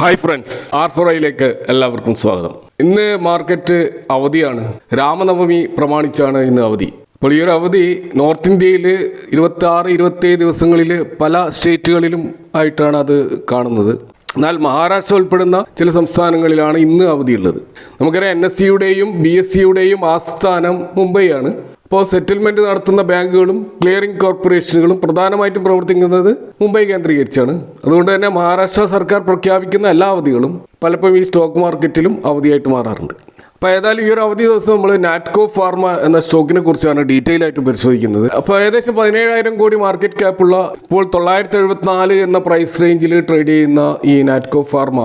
Hi friends, R4iലേക്ക് എല്ലാവർക്കും സ്വാഗതം. ഇന്ന് മാർക്കറ്റ് അവധിയാണ്. രാമനവമി പ്രമാണിച്ചാണ് ഇന്ന് അവധി. അപ്പോൾ ഈ ഒരു അവധി നോർത്ത് ഇന്ത്യയിൽ 26-27 ദിവസങ്ങളിൽ പല സ്റ്റേറ്റുകളിലും ആയിട്ടാണ് അത് കാണുന്നത്. എന്നാൽ മഹാരാഷ്ട്ര ഉൾപ്പെടുന്ന ചില സംസ്ഥാനങ്ങളിലാണ് ഇന്ന് അവധിയുള്ളത്. നമുക്കറിയാം NSEയുടെയും BSEയുടെയും ആസ്ഥാനം മുംബൈയാണ്. അപ്പോൾ സെറ്റിൽമെൻറ്റ് നടത്തുന്ന ബാങ്കുകളും ക്ലിയറിംഗ് കോർപ്പറേഷനുകളും പ്രധാനമായിട്ടും പ്രവർത്തിക്കുന്നത് മുംബൈ കേന്ദ്രീകരിച്ചാണ്. അതുകൊണ്ട് തന്നെ മഹാരാഷ്ട്ര സർക്കാർ പ്രഖ്യാപിക്കുന്ന എല്ലാ അവധികളും പലപ്പോഴും ഈ സ്റ്റോക്ക് മാർക്കറ്റിലും അവധിയായിട്ട് മാറാറുണ്ട്. അപ്പോൾ ഏതായാലും ഈ ഒരു അവധി ദിവസം നമ്മൾ നാറ്റ്കോ ഫാർമ എന്ന സ്റ്റോക്കിനെ കുറിച്ചാണ് ഡീറ്റെയിൽ ആയിട്ട് പരിശോധിക്കുന്നത്. അപ്പോൾ ഏകദേശം 17,000 കോടി മാർക്കറ്റ് ക്യാപ്പുള്ള ഇപ്പോൾ 974 എന്ന പ്രൈസ് റേഞ്ചിൽ ട്രേഡ് ചെയ്യുന്ന ഈ നാറ്റ്കോ ഫാർമ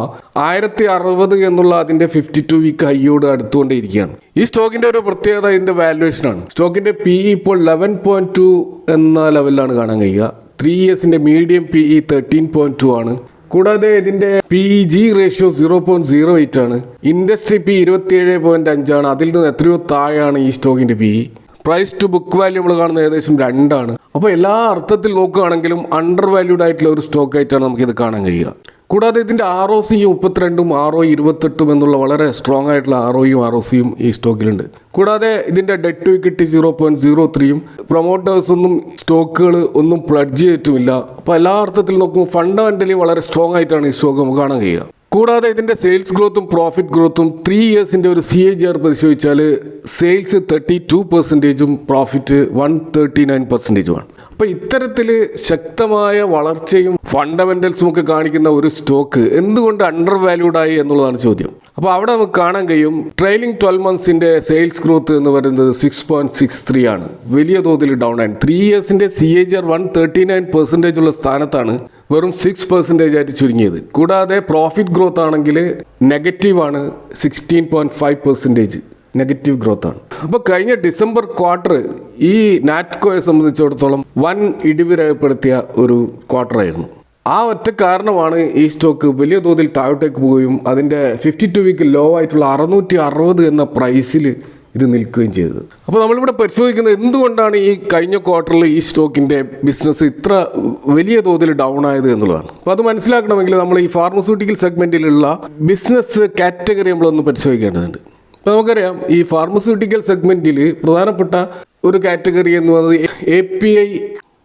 1060 എന്നുള്ള അതിൻ്റെ 52 വീക്ക് ഹൈയോട് അടുത്തുകൊണ്ടേയിരിക്കുകയാണ്. ഈ സ്റ്റോക്കിൻ്റെ ഒരു പ്രത്യേകത ഇതിൻ്റെ വാല്യുവേഷനാണ്. സ്റ്റോക്കിൻ്റെ PE ഇപ്പോൾ 11.2 എന്ന ലെവലിലാണ് കാണാൻ കഴിയുക. 3 ഇയേഴ്സിൻ്റെ മീഡിയം PE 13.2 ആണ്. കൂടാതെ ഇതിൻ്റെ PEG റേഷ്യോ 0.08 ആണ്. ഇൻഡസ്ട്രി P 27.5 ആണ്. അതിൽ നിന്ന് എത്രയോ താഴെയാണ് ഈ സ്റ്റോക്കിൻ്റെ PE. Price to book value നമ്മൾ കാണുന്നത് ഏകദേശം 2 ആണ്. അപ്പോൾ എല്ലാ അർത്ഥത്തിൽ നോക്കുകയാണെങ്കിലും അണ്ടർ വാല്യൂഡ് ആയിട്ടുള്ള ഒരു സ്റ്റോക്ക് ആയിട്ടാണ് നമുക്കിത് കാണാൻ കഴിയുക. കൂടാതെ ഇതിൻ്റെ ROC 32ഉം ROE 28ഉം എന്നുള്ള വളരെ സ്ട്രോങ് ആയിട്ടുള്ള ROEയും ROCയും ഈ സ്റ്റോക്കിലുണ്ട്. കൂടാതെ ഇതിൻ്റെ ഡെറ്റ് ടു ഇക്വിറ്റി 0.03യും പ്രൊമോട്ടേഴ്സ് ഒന്നും സ്റ്റോക്കുകൾ ഒന്നും പ്ലഡ്ജ് ചെയ്തിട്ടുമില്ല. അപ്പോൾ എല്ലാ അർത്ഥത്തിൽ നോക്കുമ്പോൾ ഫണ്ടമെൻ്റലി വളരെ സ്ട്രോങ് ആയിട്ടാണ് ഈ സ്റ്റോക്ക് നമുക്ക് കാണാൻ കഴിയുക. കൂടാതെ ഇതിൻ്റെ സെയിൽസ് ഗ്രോത്തും പ്രോഫിറ്റ് ഗ്രോത്തും 3 ഇയേഴ്സിൻ്റെ ഒരു CAGR പരിശോധിച്ചാൽ സെയിൽസ് 32%ഉം പ്രോഫിറ്റ് 139%ഉമാണ്. അപ്പോൾ ഇത്തരത്തിൽ ശക്തമായ വളർച്ചയും ഫണ്ടമെൻ്റൽസും ഒക്കെ കാണിക്കുന്ന ഒരു സ്റ്റോക്ക് എന്തുകൊണ്ട് അണ്ടർ വാല്യൂഡായി എന്നുള്ളതാണ് ചോദ്യം. അപ്പോൾ അവിടെ നമുക്ക് കാണാൻ കഴിയും ട്രെയിലിംഗ് 12 മന്ത്സിൻ്റെ സെയിൽസ് ഗ്രോത്ത് എന്ന് പറയുന്നത് 6.63 ആണ്. വലിയ തോതിൽ ഡൗൺ ആണ്. 3 ഇയേഴ്സിൻ്റെ CAGR 139% ഉള്ള സ്ഥാനത്താണ് വെറും 6% ആയിട്ട് ചുരുങ്ങിയത്. കൂടാതെ പ്രോഫിറ്റ് ഗ്രോത്ത് ആണെങ്കിൽ നെഗറ്റീവാണ്, 16.5% നെഗറ്റീവ് ഗ്രോത്ത് ആണ്. അപ്പോൾ കഴിഞ്ഞ ഡിസംബർ ക്വാർട്ടർ ഈ നാറ്റ്കോയെ സംബന്ധിച്ചിടത്തോളം വൻ ഇടിവ് രേഖപ്പെടുത്തിയ ഒരു ക്വാർട്ടറായിരുന്നു. ആ ഒറ്റ കാരണമാണ് ഈ സ്റ്റോക്ക് വലിയ തോതിൽ താഴോട്ടേക്ക് പോവുകയും അതിൻ്റെ 52 വീക്ക് ലോ ആയിട്ടുള്ള 660 എന്ന പ്രൈസിൽ ഇത് നിൽക്കുകയും ചെയ്തത്. അപ്പോൾ നമ്മളിവിടെ പരിശോധിക്കുന്നത് എന്തുകൊണ്ടാണ് ഈ കഴിഞ്ഞ ക്വാർട്ടറിൽ ഈ സ്റ്റോക്കിൻ്റെ ബിസിനസ് ഇത്ര വലിയ തോതിൽ ഡൗൺ ആയത് എന്നുള്ളതാണ്. അപ്പോൾ അത് മനസ്സിലാക്കണമെങ്കിൽ നമ്മൾ ഈ ഫാർമസ്യൂട്ടിക്കൽ സെഗ്മെൻറ്റിലുള്ള ബിസിനസ് കാറ്റഗറി നമ്മളൊന്ന് പരിശോധിക്കേണ്ടതുണ്ട്. അപ്പോൾ നമുക്കറിയാം ഈ ഫാർമസ്യൂട്ടിക്കൽ സെഗ്മെൻറ്റിൽ പ്രധാനപ്പെട്ട ഒരു കാറ്റഗറി എന്ന് പറയുന്നത് API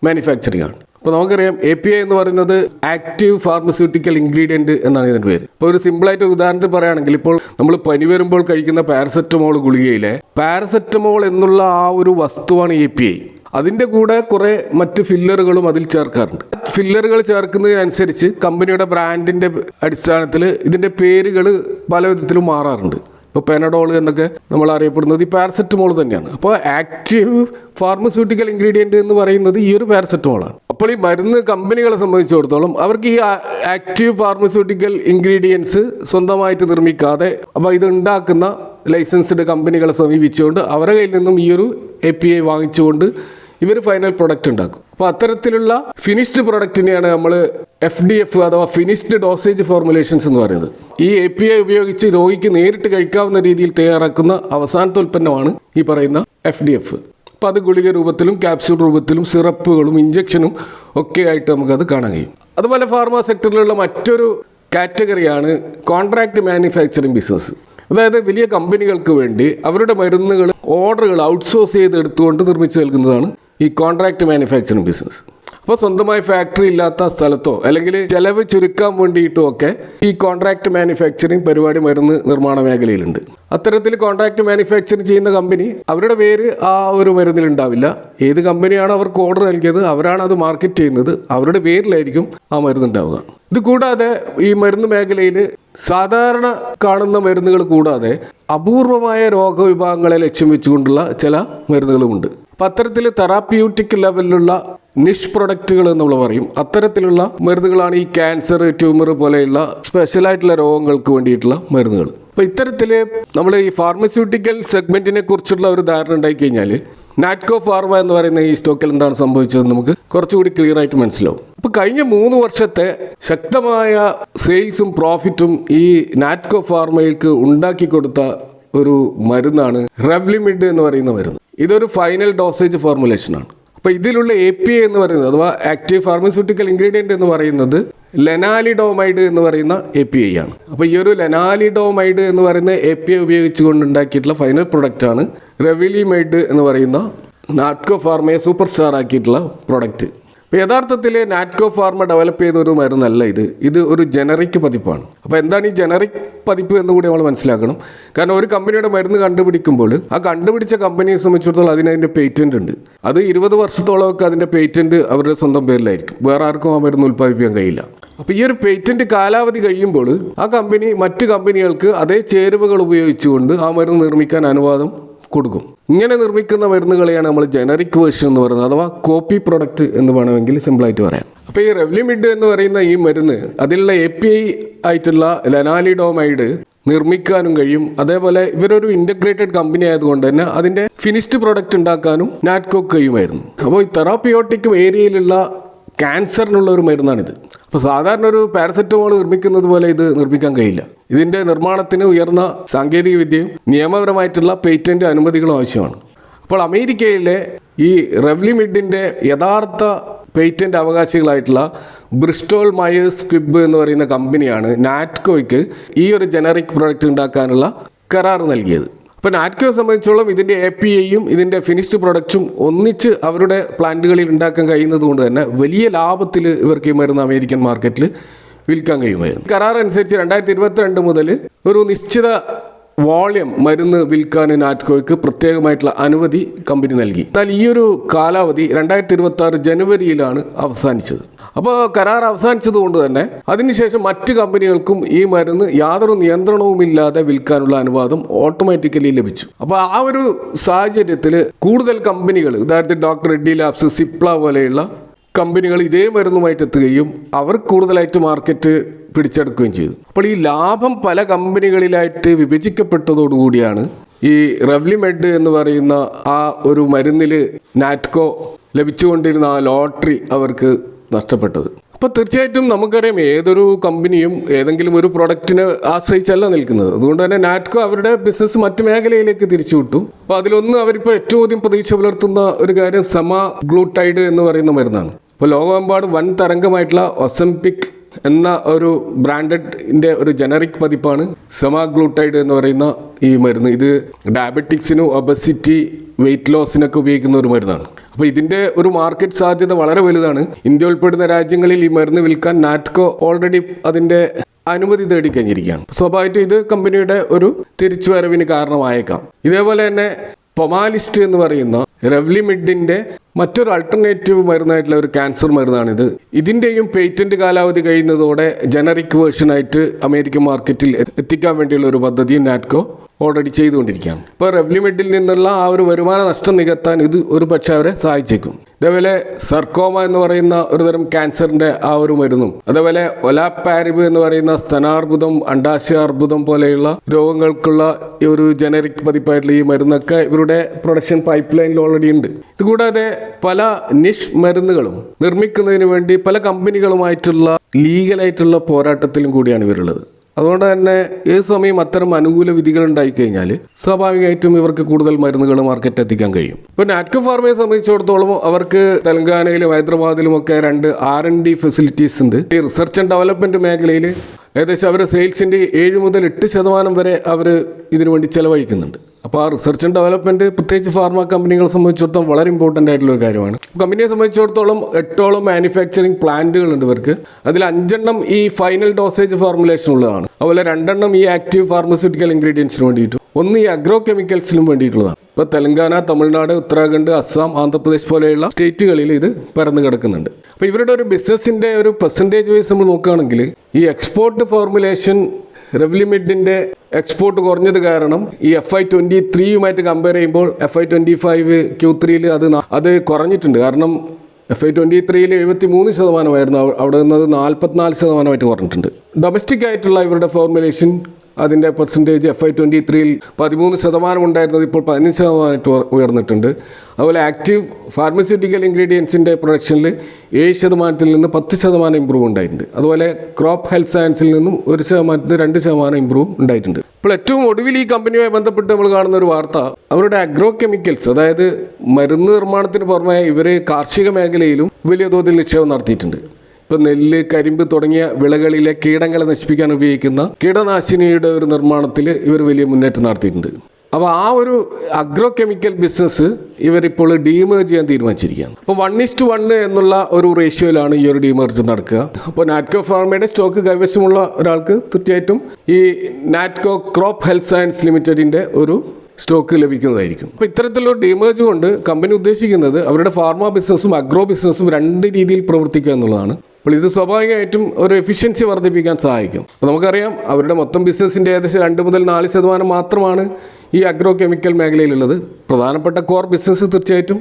മാനുഫാക്ചറിംഗ് ആണ്. അപ്പോൾ നമുക്കറിയാം API എന്ന് പറയുന്നത് ആക്റ്റീവ് ഫാർമസ്യൂട്ടിക്കൽ ഇൻഗ്രീഡിയൻറ്റ് എന്നാണ് ഇതിൻ്റെ പേര്. ഇപ്പോൾ ഒരു സിമ്പിളായിട്ട് ഒരു ഉദാഹരണത്തിൽ പറയുകയാണെങ്കിൽ ഇപ്പോൾ നമ്മൾ പനി വരുമ്പോൾ കഴിക്കുന്ന പാരസെറ്റമോൾ ഗുളികയിലെ പാരസെറ്റമോൾ എന്നുള്ള ആ ഒരു വസ്തുവാണ് API. അതിൻ്റെ കൂടെ കുറേ മറ്റ് ഫില്ലറുകളും അതിൽ ചേർക്കാറുണ്ട്. ഫില്ലറുകൾ ചേർക്കുന്നതിനനുസരിച്ച് കമ്പനിയുടെ ബ്രാൻഡിൻ്റെ അടിസ്ഥാനത്തിൽ ഇതിൻ്റെ പേരുകൾ പല വിധത്തിലും മാറാറുണ്ട്. ഇപ്പോൾ പെനഡോൾ എന്നൊക്കെ നമ്മൾ അറിയപ്പെടുന്നത് ഈ പാരസെറ്റമോൾ തന്നെയാണ്. അപ്പോൾ ആക്റ്റീവ് ഫാർമസ്യൂട്ടിക്കൽ ഇൻഗ്രീഡിയൻറ്റ് എന്ന് പറയുന്നത് ഈ ഒരു പാരസെറ്റമോളാണ്. അപ്പോൾ ഈ മരുന്ന് കമ്പനികളെ സംബന്ധിച്ചിടത്തോളം അവർക്ക് ഈ ആക്റ്റീവ് ഫാർമസ്യൂട്ടിക്കൽ ഇൻഗ്രീഡിയൻസ് സ്വന്തമായിട്ട് നിർമ്മിക്കാതെ അപ്പോൾ ഇത് ഉണ്ടാക്കുന്ന ലൈസൻസ്ഡ് കമ്പനികളെ സമീപിച്ചുകൊണ്ട് അവരുടെ കയ്യിൽ നിന്നും ഈ ഒരു API വാങ്ങിച്ചുകൊണ്ട് ഇവർ ഫൈനൽ പ്രൊഡക്റ്റ് ഉണ്ടാക്കും. അപ്പോൾ അത്തരത്തിലുള്ള ഫിനിഷ്ഡ് പ്രൊഡക്റ്റിനെയാണ് നമ്മൾ FDF അഥവാ ഫിനിഷ്ഡ് ഡോസേജ് ഫോർമുലേഷൻസ് എന്ന് പറയുന്നത്. ഈ API ഉപയോഗിച്ച് രോഗിക്ക് നേരിട്ട് കഴിക്കാവുന്ന രീതിയിൽ തയ്യാറാക്കുന്ന അവസാനത്തെ ഉൽപ്പന്നമാണ് ഈ പറയുന്ന FDF. അപ്പോൾ അത് ഗുളിക രൂപത്തിലും ക്യാപ്സ്യൂൾ രൂപത്തിലും സിറപ്പുകളും ഇഞ്ചക്ഷനും ഒക്കെ ആയിട്ട് നമുക്കത് കാണാൻ കഴിയും. അതുപോലെ ഫാർമ സെക്ടറിലുള്ള മറ്റൊരു കാറ്റഗറിയാണ് കോൺട്രാക്ട് മാനുഫാക്ചറിങ് ബിസിനസ്. അതായത് വലിയ കമ്പനികൾക്ക് വേണ്ടി അവരുടെ മരുന്നുകൾ ഓർഡറുകൾ ഔട്ട്സോഴ്സ് ചെയ്ത് എടുത്തുകൊണ്ട് നിർമ്മിച്ച് നൽകുന്നതാണ് ഈ കോൺട്രാക്ട് മാനുഫാക്ചറിങ് ബിസിനസ്. അപ്പോൾ സ്വന്തമായി ഫാക്ടറി ഇല്ലാത്ത സ്ഥലത്തോ അല്ലെങ്കിൽ ചെലവ് ചുരുക്കാൻ വേണ്ടിയിട്ടോ ഒക്കെ ഈ കോൺട്രാക്ട് മാനുഫാക്ചറിങ് പരിപാടി മരുന്ന് നിർമ്മാണ മേഖലയിലുണ്ട്. അത്തരത്തിൽ കോൺട്രാക്ട് മാനുഫാക്ചർ ചെയ്യുന്ന കമ്പനി അവരുടെ പേര് ആ ഒരു മരുന്നിൽ ഉണ്ടാവില്ല. ഏത് കമ്പനിയാണോ അവർക്ക് ഓർഡർ നൽകിയത് അവരാണ് അത് മാർക്കറ്റ് ചെയ്യുന്നത്, അവരുടെ പേരിലായിരിക്കും ആ മരുന്ന് ഉണ്ടാവുക. ഇത് കൂടാതെ ഈ മരുന്ന് മേഖലയിൽ സാധാരണ കാണുന്ന മരുന്നുകൾ കൂടാതെ അപൂർവമായ രോഗവിഭാഗങ്ങളെ ലക്ഷ്യം വെച്ചുകൊണ്ടുള്ള ചില മരുന്നുകളുമുണ്ട്. അപ്പം അത്തരത്തിൽ തെറാപ്യൂട്ടിക് ലെവലിലുള്ള നിഷ് പ്രൊഡക്റ്റുകൾ എന്ന് നമ്മൾ പറയും. അത്തരത്തിലുള്ള മരുന്നുകളാണ് ഈ ക്യാൻസർ, ട്യൂമർ പോലെയുള്ള സ്പെഷ്യലായിട്ടുള്ള രോഗങ്ങൾക്ക് വേണ്ടിയിട്ടുള്ള മരുന്നുകൾ. അപ്പോൾ ഇത്തരത്തിൽ നമ്മൾ ഈ ഫാർമസ്യൂട്ടിക്കൽ സെഗ്മെൻറ്റിനെ കുറിച്ചുള്ള ഒരു ധാരണ ഉണ്ടായി കഴിഞ്ഞാൽ നാറ്റ്കോ ഫാർമ എന്ന് പറയുന്ന ഈ സ്റ്റോക്കിൽ എന്താണ് സംഭവിച്ചതെന്ന് നമുക്ക് കുറച്ചുകൂടി ക്ലിയർ ആയിട്ട് മനസ്സിലാവും. അപ്പോൾ കഴിഞ്ഞ 3 വർഷത്തെ ശക്തമായ സെയിൽസും പ്രോഫിറ്റും ഈ നാറ്റ്കോ ഫാർമയ്ക്ക് ഉണ്ടാക്കി കൊടുത്ത ഒരു മരുന്നാണ് റെവ്ലിമിഡ് എന്ന് പറയുന്ന മരുന്ന്. ഇതൊരു ഫൈനൽ ഡോസേജ് ഫോർമുലേഷനാണ്. അപ്പോൾ ഇതിലുള്ള API എന്ന് പറയുന്നത് അഥവാ ആക്റ്റീവ് ഫാർമസ്യൂട്ടിക്കൽ ഇൻഗ്രീഡിയൻറ്റ് എന്ന് പറയുന്നത് ലെനാലിഡോമൈഡ് എന്ന് പറയുന്ന API ആണ്. അപ്പോൾ ഈ ഒരു ലെനാലിഡോമൈഡ് എന്ന് പറയുന്ന API ഉപയോഗിച്ചുകൊണ്ട് ഉണ്ടാക്കിയിട്ടുള്ള ഫൈനൽ പ്രൊഡക്റ്റാണ് റെവിലിമൈഡ് എന്ന് പറയുന്ന നാറ്റ്കോ ഫാർമയെ സൂപ്പർ സ്റ്റാർ ആക്കിയിട്ടുള്ള പ്രൊഡക്റ്റ്. അപ്പോൾ യഥാർത്ഥത്തിൽ നാറ്റ്കോ ഫാർമ ഡെവലപ്പ് ചെയ്ത ഒരു മരുന്നല്ല ഇത് ഒരു ജനറിക് പതിപ്പാണ്. അപ്പോൾ എന്താണ് ഈ ജനറിക് പതിപ്പ് എന്ന് കൂടി നമ്മൾ മനസ്സിലാക്കണം. കാരണം ഒരു കമ്പനിയുടെ മരുന്ന് കണ്ടുപിടിക്കുമ്പോൾ ആ കണ്ടുപിടിച്ച കമ്പനിയെ സംബന്ധിച്ചിടത്തോളം അതിൻ്റെ പേറ്റന്റ് ഉണ്ട്. അത് 20 വർഷത്തോളമൊക്കെ അതിൻ്റെ പേറ്റന്റ് അവരുടെ സ്വന്തം പേരിലായിരിക്കും. വേറെ ആർക്കും ആ മരുന്ന് ഉൽപ്പാദിപ്പിക്കാൻ കഴിയില്ല. അപ്പോൾ ഈ ഒരു പേറ്റന്റ് കാലാവധി കഴിയുമ്പോൾ ആ കമ്പനി മറ്റ് കമ്പനികൾക്ക് അതേ ചേരുവകൾ ഉപയോഗിച്ചുകൊണ്ട് ആ മരുന്ന് നിർമ്മിക്കാൻ അനുവാദം കൊടുക്കും. ഇങ്ങനെ നിർമ്മിക്കുന്ന മരുന്നുകളെയാണ് നമ്മൾ ജനറിക് വേർഷൻ എന്ന് പറയുന്നത്, അഥവാ കോപ്പി പ്രൊഡക്റ്റ് എന്ന് വേണമെങ്കിൽ സിമ്പിളായിട്ട് പറയാം. അപ്പോൾ ഈ റെവ്ലിമിഡ് എന്ന് പറയുന്ന ഈ മരുന്ന് അതിലുള്ള API ആയിട്ടുള്ള ലെനാലിഡോമൈഡ് നിർമ്മിക്കാനും കഴിയും. അതേപോലെ ഇവരൊരു ഇൻ്റഗ്രേറ്റഡ് കമ്പനി ആയതുകൊണ്ട് തന്നെ അതിൻ്റെ ഫിനിഷ്ഡ് പ്രൊഡക്റ്റ് ഉണ്ടാക്കാനും നാറ്റ്കോക്ക് കഴിയുമായിരുന്നു. അപ്പോൾ ഈ തെറാപ്പിയോട്ടിക് ഏരിയയിലുള്ള ക്യാൻസറിനുള്ള ഒരു മരുന്നാണിത്. അപ്പോൾ സാധാരണ ഒരു പാരസെറ്റമോൾ നിർമ്മിക്കുന്നത് പോലെ ഇത് നിർമ്മിക്കാൻ കഴിയില്ല. ഇതിൻ്റെ നിർമ്മാണത്തിന് ഉയർന്ന സാങ്കേതിക വിദ്യയും നിയമപരമായിട്ടുള്ള പേറ്റന്റ് അനുമതികളും ആവശ്യമാണ്. അപ്പോൾ അമേരിക്കയിലെ ഈ റെവ്ലിമിഡിൻ്റെ യഥാർത്ഥ പേറ്റന്റ് അവകാശികളായിട്ടുള്ള ബ്രിസ്റ്റോൾ മയേഴ്സ് സ്ക്വിബ് എന്ന് പറയുന്ന കമ്പനിയാണ് നാറ്റ്കോയ്ക്ക് ഈ ഒരു ജനറിക് പ്രൊഡക്റ്റ് ഉണ്ടാക്കാനുള്ള കരാർ നൽകിയത്. അപ്പോൾ നാറ്റ്കോയെ സംബന്ധിച്ചോളം ഇതിൻ്റെ APIയും ഇതിൻ്റെ ഫിനിഷ്ഡ് പ്രൊഡക്റ്റും ഒന്നിച്ച് അവരുടെ പ്ലാന്റുകളിൽ ഉണ്ടാക്കാൻ കഴിയുന്നത് കൊണ്ട് തന്നെ വലിയ ലാഭത്തിൽ ഇവർക്ക് ഈ മരുന്ന് അമേരിക്കൻ മാർക്കറ്റിൽ വിൽക്കാൻ കഴിയുമായിരുന്നു. കരാർ അനുസരിച്ച് 2022 മുതൽ ഒരു നിശ്ചിത വോളിയം മരുന്ന് വിൽക്കാൻ നാറ്റ്കോയ്ക്ക് പ്രത്യേകമായിട്ടുള്ള അനുമതി കമ്പനി നൽകി. എന്നാൽ ഈ ഒരു കാലാവധി 2026 ജനുവരിയിലാണ് അവസാനിച്ചത്. അപ്പോൾ കരാർ അവസാനിച്ചതുകൊണ്ട് തന്നെ അതിനുശേഷം മറ്റ് കമ്പനികൾക്കും ഈ മരുന്ന് യാതൊരു നിയന്ത്രണവുമില്ലാതെ വിൽക്കാനുള്ള അനുവാദം ഓട്ടോമാറ്റിക്കലി ലഭിച്ചു. അപ്പോൾ ആ ഒരു സാഹചര്യത്തിൽ കൂടുതൽ കമ്പനികൾ, ഉദാഹരണത്തിന് ഡോക്ടർ റെഡ്ഡി ലാബ്സ്, സിപ്ല പോലെയുള്ള കമ്പനികൾ ഇതേ മരുന്നുമായിട്ട് എത്തുകയും അവർ കൂടുതലായിട്ട് മാർക്കറ്റ് പിടിച്ചെടുക്കുകയും ചെയ്തു. അപ്പോൾ ഈ ലാഭം പല കമ്പനികളിലായിട്ട് വിഭജിക്കപ്പെട്ടതോടുകൂടിയാണ് ഈ റെവ്ലിമെഡ് എന്ന് പറയുന്ന ആ ഒരു മരുന്നിൽ നാറ്റ്കോ ലഭിച്ചുകൊണ്ടിരുന്ന ആ ലോട്ടറി അവർക്ക് നഷ്ടപ്പെട്ടത്. അപ്പോൾ തീർച്ചയായിട്ടും നമുക്കറിയാം ഏതൊരു കമ്പനിയും ഏതെങ്കിലും ഒരു പ്രൊഡക്റ്റിനെ ആശ്രയിച്ചല്ല നിൽക്കുന്നത്. അതുകൊണ്ട് തന്നെ നാറ്റ്കോ അവരുടെ ബിസിനസ് മറ്റു മേഖലയിലേക്ക് തിരിച്ചുവിട്ടു. അപ്പോൾ അതിലൊന്ന് അവരിപ്പോൾ ഏറ്റവും അധികം പ്രതീക്ഷ പുലർത്തുന്ന ഒരു കാര്യം സെമാഗ്ലൂട്ടൈഡ് എന്ന് പറയുന്ന മരുന്നാണ്. അപ്പോൾ ലോകമെമ്പാടും വൻ തരംഗമായിട്ടുള്ള ഒസംപിക് എന്ന ഒരു ബ്രാൻഡഡിൻ്റെ ഒരു ജനറിക് പതിപ്പാണ് സെമാഗ്ലൂട്ടൈഡ് എന്ന് പറയുന്ന ഈ മരുന്ന്. ഇത് ഡയബറ്റിക്സിനും ഒബസിറ്റി, വെയിറ്റ് ലോസിനൊക്കെ ഉപയോഗിക്കുന്ന ഒരു മരുന്നാണ്. അപ്പോൾ ഇതിൻ്റെ ഒരു മാർക്കറ്റ് സാധ്യത വളരെ വലുതാണ്. ഇന്ത്യ ഉൾപ്പെടുന്ന രാജ്യങ്ങളിൽ ഈ മരുന്ന് വിൽക്കാൻ നാറ്റ്കോ ഓൾറെഡി അതിൻ്റെ അനുമതി തേടിക്കഴിഞ്ഞിരിക്കുകയാണ്. സ്വാഭാവികമായിട്ടും ഇത് കമ്പനിയുടെ ഒരു തിരിച്ചുവരവിന് കാരണമായേക്കാം. ഇതേപോലെ തന്നെ പൊമാലിസ്റ്റ് എന്ന് പറയുന്ന റെവ്ലിമിഡിൻ്റെ മറ്റൊരു അൾട്ടർനേറ്റീവ് മരുന്നായിട്ടുള്ള ഒരു ക്യാൻസർ മരുന്നാണിത്. ഇതിൻ്റെയും പേറ്റന്റ് കാലാവധി കഴിയുന്നതോടെ ജനറിക് വേർഷനായിട്ട് അമേരിക്കൻ മാർക്കറ്റിൽ എത്തിക്കാൻ വേണ്ടിയുള്ള ഒരു പദ്ധതിയും നാറ്റ്കോ ഓൾറെഡി ചെയ്തുകൊണ്ടിരിക്കുകയാണ്. ഇപ്പോൾ റെവ്ലിമിഡിൽ നിന്നുള്ള ആ ഒരു വരുമാന നഷ്ടം നികത്താൻ ഇത് ഒരു പക്ഷേ അവരെ സഹായിച്ചേക്കും. ഇതേപോലെ സർക്കോമ എന്ന് പറയുന്ന ഒരു തരം ക്യാൻസറിൻ്റെ ആ ഒരു മരുന്നും, അതേപോലെ ഒലാപാരിബ് എന്ന് പറയുന്ന സ്തനാർബുദം, അണ്ടാശയാർബുദം പോലെയുള്ള രോഗങ്ങൾക്കുള്ള ഈ ഒരു ജനറിക് പതിപ്പായിട്ടുള്ള ഈ മരുന്നൊക്കെ ഇവരുടെ പ്രൊഡക്ഷൻ പൈപ്പ് ലൈനിൽ ഓൾറെഡി ഉണ്ട്. ഇതുകൂടാതെ പല നിഷ് മരുന്നുകളും നിർമ്മിക്കുന്നതിന് വേണ്ടി പല കമ്പനികളുമായിട്ടുള്ള ലീഗലായിട്ടുള്ള പോരാട്ടത്തിലും കൂടിയാണ് ഇവരുള്ളത്. അതുകൊണ്ട് തന്നെ ഏത് സമയം അത്തരം അനുകൂല വിധികൾ ഉണ്ടായിക്കഴിഞ്ഞാൽ സ്വാഭാവികമായിട്ടും ഇവർക്ക് കൂടുതൽ മരുന്നുകൾ മാർക്കറ്റ് എത്തിക്കാൻ കഴിയും. ഇപ്പോൾ നാറ്റ്കോ ഫാർമയെ സംബന്ധിച്ചിടത്തോളം അവർക്ക് തെലങ്കാനയിലും ഹൈദരാബാദിലും ഒക്കെ 2 R&D ഫെസിലിറ്റീസ് ഉണ്ട്. ഈ റിസർച്ച് ആൻഡ് ഡെവലപ്മെൻറ്റ് മേഖലയിൽ ഏകദേശം അവരുടെ സെയിൽസിൻ്റെ 7 മുതൽ 8% വരെ അവർ ഇതിനു വേണ്ടി ചിലവഴിക്കുന്നുണ്ട്. അപ്പോൾ ആ റിസർച്ച് ആൻഡ് ഡെവലപ്മെൻറ്റ് പ്രത്യേകിച്ച് ഫാർമ കമ്പനികളെ സംബന്ധിച്ചിടത്തോളം വളരെ ഇമ്പോർട്ടൻ്റ് ആയിട്ടുള്ള ഒരു കാര്യമാണ്. കമ്പനിയെ സംബന്ധിച്ചിടത്തോളം 8ഓളം മാനുഫാക്ചറിങ് പ്ലാന്റുകളുണ്ട് ഇവർക്ക്. അതിൽ 5 ഈ ഫൈനൽ ഡോസേജ് ഫോർമുലേഷൻ ഉള്ളതാണ്. അതുപോലെ 2 ഈ ആക്റ്റീവ് ഫാർമസ്യൂട്ടിക്കൽ ഇൻഗ്രീഡിയൻസിന് വേണ്ടിയിട്ടും, 1 ഈ അഗ്രോ കെമിക്കൽസിനും വേണ്ടിയിട്ടുള്ളതാണ്. ഇപ്പോൾ തെലങ്കാന, തമിഴ്നാട്, ഉത്തരാഖണ്ഡ്, അസ്സാം, ആന്ധ്രാപ്രദേശ് പോലെയുള്ള സ്റ്റേറ്റുകളിൽ ഇത് പരന്നു കിടക്കുന്നുണ്ട്. അപ്പോൾ ഇവരുടെ ഒരു ബിസിനസ്സിൻ്റെ ഒരു പെർസെൻറ്റേജ് വൈസ് നമ്മൾ നോക്കുകയാണെങ്കിൽ ഈ എക്സ്പോർട്ട് ഫോർമുലേഷൻ റെവ്ലിമിഡിൻ്റെ എക്സ്പോർട്ട് കുറഞ്ഞത് കാരണം ഈ FY23യുമായിട്ട് കമ്പയർ ചെയ്യുമ്പോൾ FY25 Q3യിൽ അത് കുറഞ്ഞിട്ടുണ്ട്. കാരണം FY23യിൽ 73% അവിടെ നിന്നത് 44% കുറഞ്ഞിട്ടുണ്ട്. ഡൊമസ്റ്റിക് ആയിട്ടുള്ള ഇവരുടെ ഫോർമുലേഷൻ അതിൻ്റെ പെർസെൻറ്റേജ് FY23യിൽ 13% ഉണ്ടായിരുന്നത് ഇപ്പോൾ 15% ഉയർന്നിട്ടുണ്ട്. അതുപോലെ ആക്റ്റീവ് ഫാർമസ്യൂട്ടിക്കൽ ഇൻഗ്രീഡിയൻസിൻ്റെ പ്രൊഡക്ഷനിൽ 7% നിന്ന് 10% ഇമ്പ്രൂവ് ഉണ്ടായിട്ടുണ്ട്. അതുപോലെ ക്രോപ്പ് ഹെൽത്ത് സയൻസിൽ നിന്നും 1% 2% ഇമ്പ്രൂവ് ഉണ്ടായിട്ടുണ്ട്. ഇപ്പോൾ ഏറ്റവും ഒടുവിൽ ഈ കമ്പനിയുമായി ബന്ധപ്പെട്ട് നമ്മൾ കാണുന്ന ഒരു വാർത്ത, അവരുടെ അഗ്രോ കെമിക്കൽസ്, അതായത് മരുന്ന് നിർമ്മാണത്തിന് പുറമെ ഇവർ കാർഷിക മേഖലയിലും വലിയ തോതിൽ നിക്ഷേപം നടത്തിയിട്ടുണ്ട്. ഇപ്പോൾ നെല്ല്, കരിമ്പ് തുടങ്ങിയ വിളകളിലെ കീടങ്ങളെ നശിപ്പിക്കാൻ ഉപയോഗിക്കുന്ന കീടനാശിനിയുടെ ഒരു നിർമ്മാണത്തിൽ ഇവർ വലിയ മുന്നേറ്റം നടത്തിയിട്ടുണ്ട്. അപ്പോൾ ആ ഒരു അഗ്രോ കെമിക്കൽ ബിസിനസ് ഇവരിപ്പോൾ ഡീമേർജ് ചെയ്യാൻ തീരുമാനിച്ചിരിക്കുകയാണ്. അപ്പോൾ 1:1 എന്നുള്ള ഒരു റേഷ്യോയിലാണ് ഈ ഒരു ഡീമേർജ് നടക്കുക. അപ്പോൾ നാറ്റ്കോ ഫാർമയുടെ സ്റ്റോക്ക് കൈവശമുള്ള ഒരാൾക്ക് തീർച്ചയായിട്ടും ഈ നാറ്റ്കോ ക്രോപ്പ് ഹെൽത്ത് സയൻസ് ലിമിറ്റഡിൻ്റെ ഒരു സ്റ്റോക്ക് ലഭിക്കുന്നതായിരിക്കും. അപ്പോൾ ഇത്തരത്തിലുള്ള ഡീമേർജ് കൊണ്ട് കമ്പനി ഉദ്ദേശിക്കുന്നത് അവരുടെ ഫാർമ ബിസിനസ്സും അഗ്രോ ബിസിനസ്സും 2 രീതിയിൽ പ്രവർത്തിക്കുക എന്നുള്ളതാണ്. അപ്പോൾ ഇത് സ്വാഭാവികമായിട്ടും ഒരു എഫിഷ്യൻസി വർദ്ധിപ്പിക്കാൻ സഹായിക്കും. അപ്പോൾ നമുക്കറിയാം അവരുടെ മൊത്തം ബിസിനസ്സിൻ്റെ ഏകദേശം 2 മുതൽ 4% മാത്രമാണ് ഈ അഗ്രോ കെമിക്കൽ മേഖലയിലുള്ളത്. പ്രധാനപ്പെട്ട കോർ ബിസിനസ് തീർച്ചയായിട്ടും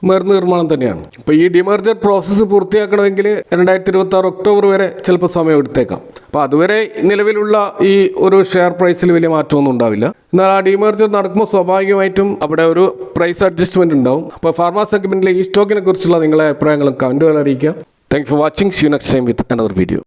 മരുന്ന് നിർമ്മാണം തന്നെയാണ്. അപ്പോൾ ഈ ഡിമർജർ പ്രോസസ്സ് പൂർത്തിയാക്കണമെങ്കിൽ 2026 ഒക്ടോബർ വരെ ചിലപ്പോൾ സമയം എടുത്തേക്കാം. അപ്പോൾ അതുവരെ നിലവിലുള്ള ഈ ഒരു ഷെയർ പ്രൈസിൽ വലിയ മാറ്റമൊന്നും ഉണ്ടാവില്ല. എന്നാൽ ആ ഡിമർജർ നടക്കുമ്പോൾ സ്വാഭാവികമായിട്ടും അവിടെ ഒരു പ്രൈസ് അഡ്ജസ്റ്റ്മെൻറ്റ് ഉണ്ടാവും. അപ്പോൾ ഫാർമ സെഗ്മെൻറ്റിലെ ഈ സ്റ്റോക്കിനെ കുറിച്ചുള്ള നിങ്ങളുടെ അഭിപ്രായങ്ങളും കമൻറ്റുകൾ അറിയിക്കുക. Thank you for watching. See you next time with another video.